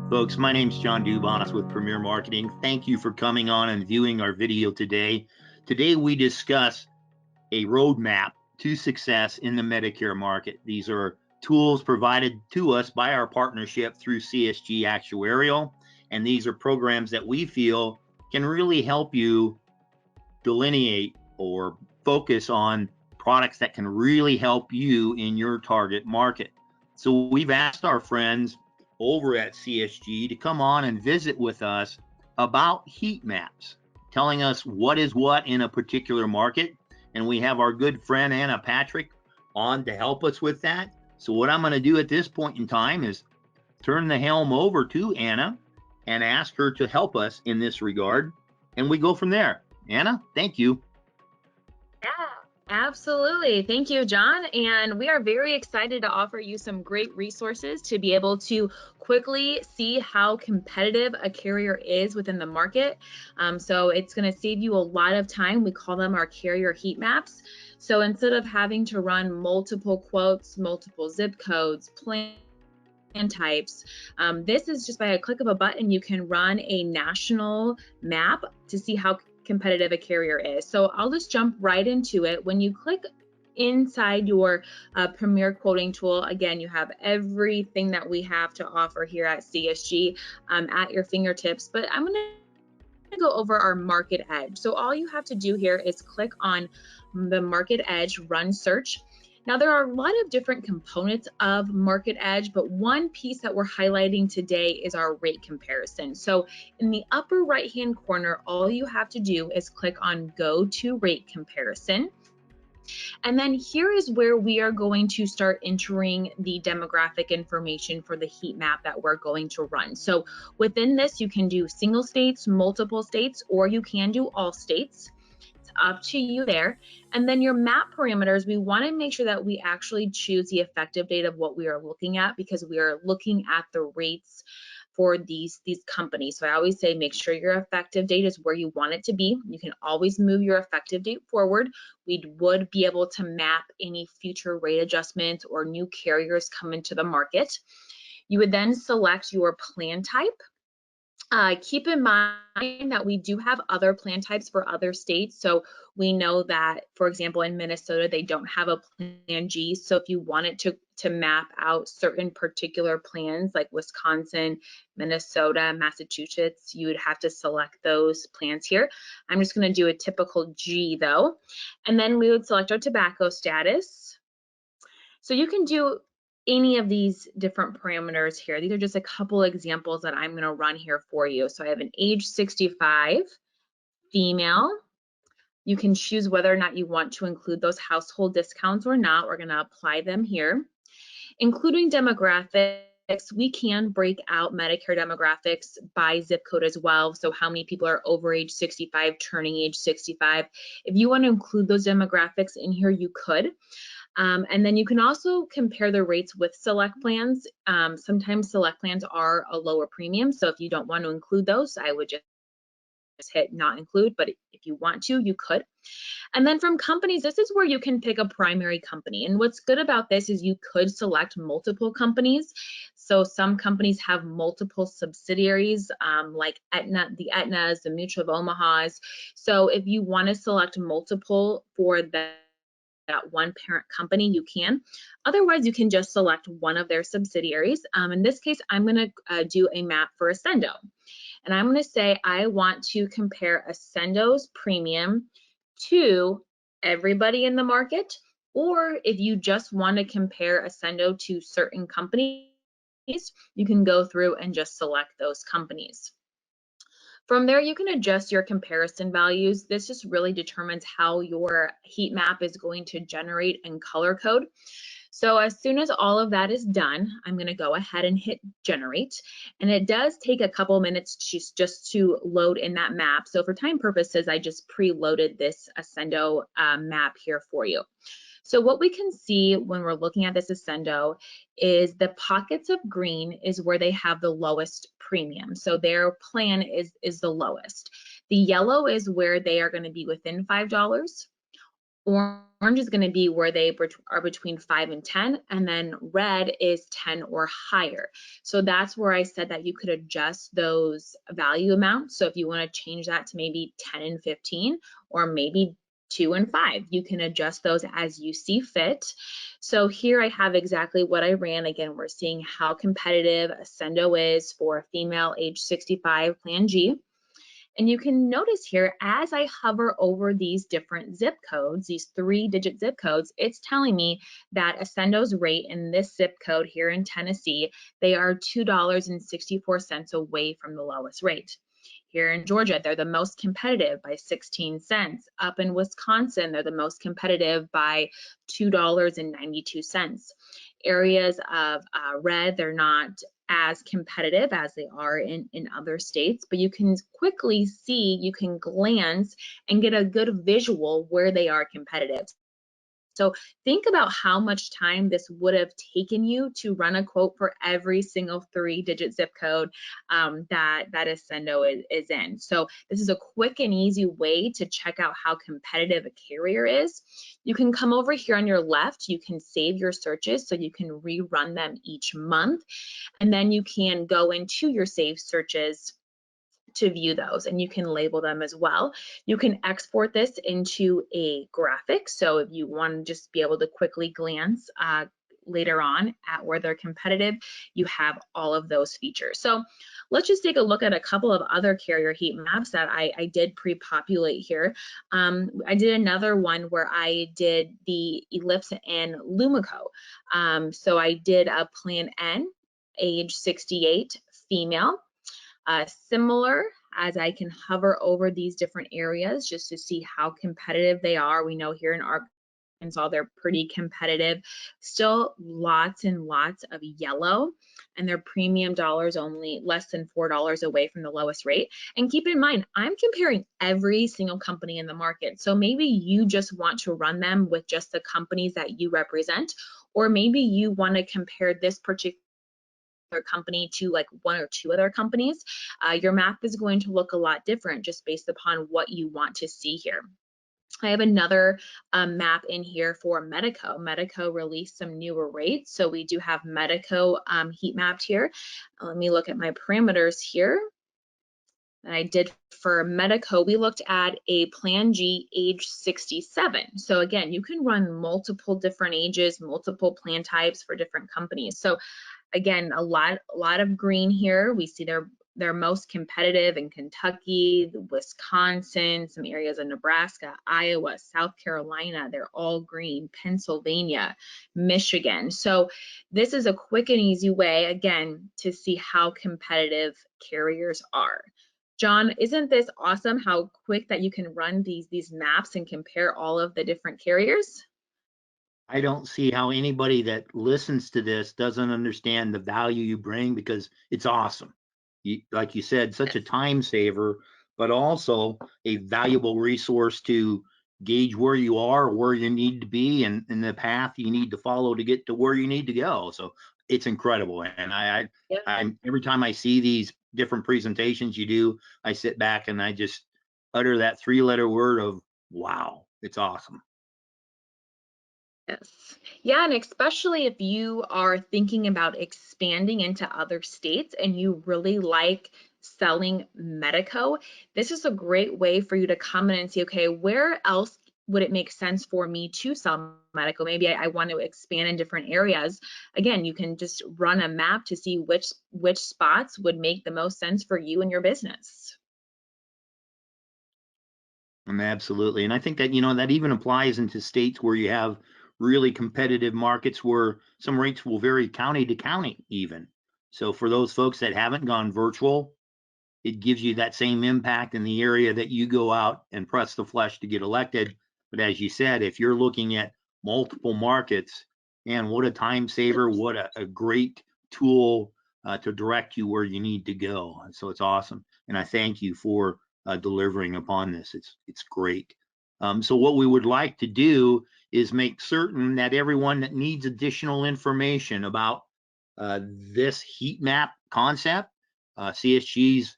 Folks, my name's John Dubas with Premier Marketing. Thank you for coming on and viewing our video today. Today we discuss a roadmap to success in the Medicare market. These are tools provided to us by our partnership through CSG Actuarial, and these are programs that we feel can really help you delineate or focus on products that can really help you in your target market. So we've asked our friends over at CSG to come on and visit with us about heat maps, telling us what is what in a particular market. And we have our good friend Anna Patrick on to help us with that. So what I'm going to do at this point in time is turn the helm over to Anna and ask her to help us in this regard. And we go from there. Anna, thank you. Yeah, absolutely. Thank you, John. And we are very excited to offer you some great resources to be able to quickly see how competitive a carrier is within the market. So it's going to save you a lot of time. We call them our carrier heat maps. So instead of having to run multiple quotes, multiple zip codes, plan types, this is just by a click of a button, you can run a national map to see how competitive a carrier is. So I'll just jump right into it. When you click inside your Premier quoting tool, again, you have everything that we have to offer here at CSG at your fingertips, but I'm going to go over our market edge. So all you have to do here is click on the market edge, run search. Now, there are a lot of different components of Market Edge, but one piece that we're highlighting today is our rate comparison. So in the upper right-hand corner, all you have to do is click on Go to Rate Comparison. And then here is where we are going to start entering the demographic information for the heat map that we're going to run. So within this, you can do single states, multiple states, or you can do all states. Up to you there. And then your map parameters, we want to make sure that we actually choose the effective date of what we are looking at, because we are looking at the rates for these companies. So I always say make sure your effective date is where you want it to be. You can always move your effective date forward. We would be able to map any future rate adjustments or new carriers come into the market. You would then select your plan type. Keep in mind that we do have other plan types for other states. So we know that, for example, in Minnesota, they don't have a plan G. So if you wanted to map out certain particular plans like Wisconsin, Minnesota, Massachusetts, you would have to select those plans here. I'm just going to do a typical G though. And then we would select our tobacco status. So you can do any of these different parameters here. These are just a couple examples that I'm going to run here for you. So I have an age 65, female. You can choose whether or not you want to include those household discounts or not. We're going to apply them here. Including demographics, we can break out Medicare demographics by zip code as well. So how many people are over age 65, turning age 65. If you want to include those demographics in here, you could. And then you can also compare the rates with select plans. Sometimes select plans are a lower premium. So if you don't want to include those, I would just hit not include, but if you want to, you could. And then from companies, this is where you can pick a primary company. And what's good about this is you could select multiple companies. So some companies have multiple subsidiaries, like Aetna, the Aetnas, the Mutual of Omahas. So if you want to select multiple for that one parent company, you can. Otherwise, you can just select one of their subsidiaries. In this case, I'm going to do a map for Ascendo. And I'm going to say I want to compare Ascendo's premium to everybody in the market, or if you just want to compare Ascendo to certain companies, you can go through and just select those companies. From there, you can adjust your comparison values. This just really determines how your heat map is going to generate and color code. So as soon as all of that is done, I'm going to go ahead and hit generate. And it does take a couple minutes just to load in that map. So for time purposes, I just preloaded this Ascendo map here for you. So what we can see when we're looking at this Ascendo is the pockets of green is where they have the lowest premium. So their plan is the lowest. The yellow is where they are going to be within $5. Orange is going to be where they are between 5 and 10, and then red is 10 or higher. So that's where I said that you could adjust those value amounts. So if you want to change that to maybe 10 and 15, or maybe 2 and 5, you can adjust those as you see fit. So here I have exactly what I ran. Again, we're seeing how competitive Ascendo is for a female age 65 Plan G. And you can notice here, as I hover over these different zip codes, these 3-digit zip codes, it's telling me that Ascendo's rate in this zip code here in Tennessee, they are $2.64 away from the lowest rate. Here in Georgia, they're the most competitive by 16 cents. Up in Wisconsin, they're the most competitive by $2.92. Areas of red, they're not as competitive as they are in other states, but you can quickly see, you can glance and get a good visual where they are competitive. So think about how much time this would have taken you to run a quote for every single 3-digit zip code that Ascendo is in. So this is a quick and easy way to check out how competitive a carrier is. You can come over here on your left, you can save your searches so you can rerun them each month, and then you can go into your saved searches to view those, and you can label them as well. You can export this into a graphic, so if you want to just be able to quickly glance later on at where they're competitive, you have all of those features. So let's just take a look at a couple of other carrier heat maps that I did pre-populate here. I did another one where I did the Ellipse and Lumico. So I did a Plan N, age 68, female. Similar, as I can hover over these different areas just to see how competitive they are. We know here in Arkansas they're pretty competitive. Still lots and lots of yellow, and their premium dollars only less than $4 away from the lowest rate. And keep in mind, I'm comparing every single company in the market. So maybe you just want to run them with just the companies that you represent, or maybe you want to compare this particular company to like 1 or 2 other companies. Your map is going to look a lot different just based upon what you want to see here. I have another map in here for Medico. Medico released some newer rates, so we do have Medico heat mapped here. Let me look at my parameters here. And I did for Medico, we looked at a Plan G age 67. So again, you can run multiple different ages, multiple plan types for different companies. So again, a lot of green here. We see they're most competitive in Kentucky, Wisconsin, some areas of Nebraska, Iowa, South Carolina. They're all green. Pennsylvania, Michigan. So this is a quick and easy way, again, to see how competitive carriers are. John, isn't this awesome how quick that you can run these maps and compare all of the different carriers? I don't see how anybody that listens to this doesn't understand the value you bring, because it's awesome. Like you said, such a time saver, but also a valuable resource to gauge where you are, where you need to be, and the path you need to follow to get to where you need to go. So it's incredible. And I'm every time I see these different presentations you do, I sit back and I just utter that 3-letter word of wow. It's awesome. Yes. Yeah, and especially if you are thinking about expanding into other states and you really like selling Medico, this is a great way for you to come in and see, okay, where else would it make sense for me to sell Medico? Maybe I want to expand in different areas. Again, you can just run a map to see which spots would make the most sense for you and your business. Absolutely. And I think that, that even applies into states where you have really competitive markets where some rates will vary county to county even. So for those folks that haven't gone virtual, it gives you that same impact in the area that you go out and press the flesh to get elected. But as you said, if you're looking at multiple markets, and what a time saver, what a great tool to direct you where you need to go. So it's awesome. And I thank you for delivering upon this. It's great. So what we would like to do is make certain that everyone that needs additional information about this heat map concept, CSG's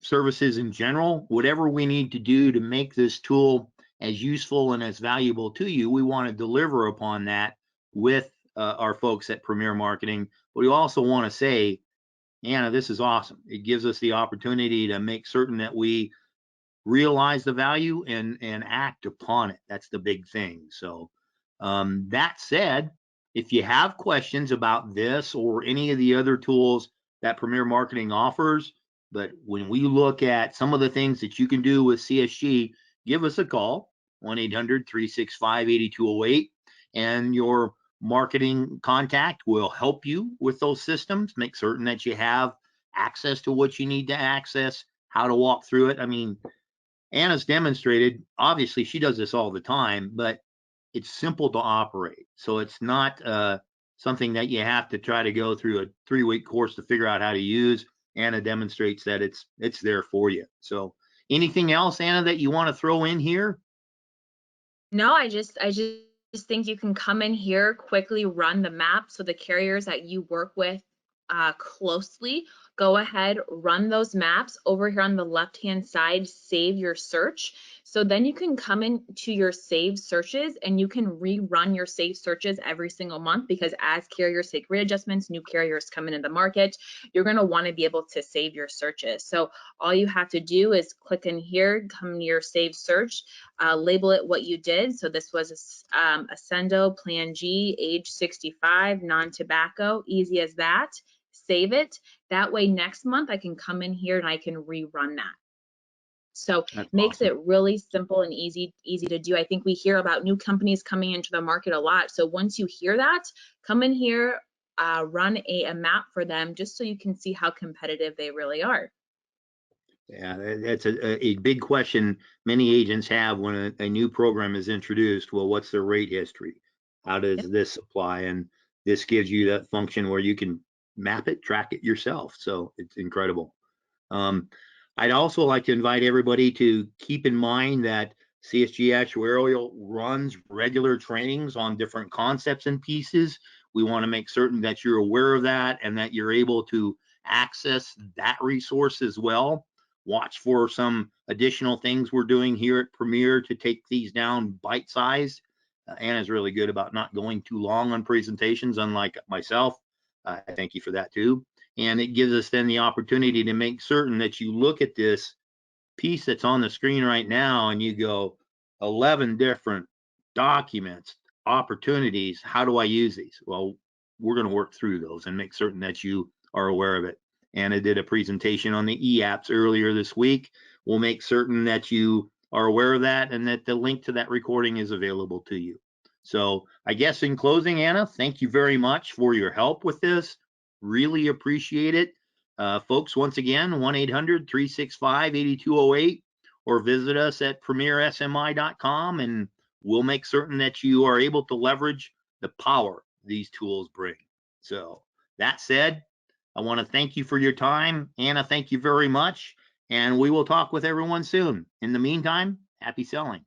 services in general, whatever we need to do to make this tool as useful and as valuable to you, we want to deliver upon that with our folks at Premier Marketing. But we also want to say, Anna, this is awesome. It gives us the opportunity to make certain that we realize the value and act upon it. That's the big thing. So that said, if you have questions about this or any of the other tools that Premier Marketing offers, but when we look at some of the things that you can do with CSG, give us a call, 1-800-365-8208, and your marketing contact will help you with those systems, make certain that you have access to what you need to access, how to walk through it. I mean, Anna's demonstrated, obviously she does this all the time, but it's simple to operate. So it's not something that you have to try to go through a 3-week course to figure out how to use. Anna demonstrates that it's there for you. So anything else, Anna, that you want to throw in here? No, I just think you can come in here, quickly run the map. So the carriers that you work with closely, go ahead, run those maps. Over here on the left-hand side, save your search. So then you can come into your saved searches and you can rerun your saved searches every single month, because as carriers take rate adjustments, new carriers come into the market, you're going to want to be able to save your searches. So all you have to do is click in here, come to your saved search, label it what you did. So this was Ascendo Plan G, age 65, non-tobacco, easy as that. Save it. That way next month I can come in here and I can rerun that. So That's makes awesome. it really simple and easy to do. I think we hear about new companies coming into the market a lot. So once you hear that, come in here, run a map for them, just so you can see how competitive they really are. Yeah, that's a big question many agents have when a new program is introduced. Well, what's their rate history? How does Yep. this apply? And this gives you that function where you can map it, track it yourself. So it's incredible. Um, I'd also like to invite everybody to keep in mind that CSG Actuarial runs regular trainings on different concepts and pieces. We want to make certain that you're aware of that and that you're able to access that resource as well. Watch for some additional things we're doing here at Premier to take these down bite-sized. Anna's really good about not going too long on presentations, unlike myself. I thank you for that too. And it gives us then the opportunity to make certain that you look at this piece that's on the screen right now and you go, 11 different documents, opportunities. How do I use these? Well, we're going to work through those and make certain that you are aware of it. Anna did a presentation on the e-apps earlier this week. We'll make certain that you are aware of that and that the link to that recording is available to you. So I guess in closing, Anna, thank you very much for your help with this. Really appreciate it. Folks, once again, 1-800-365-8208, or visit us at premiersmi.com, and we'll make certain that you are able to leverage the power these tools bring. So that said, I want to thank you for your time. Anna, thank you very much. And we will talk with everyone soon. In the meantime, happy selling.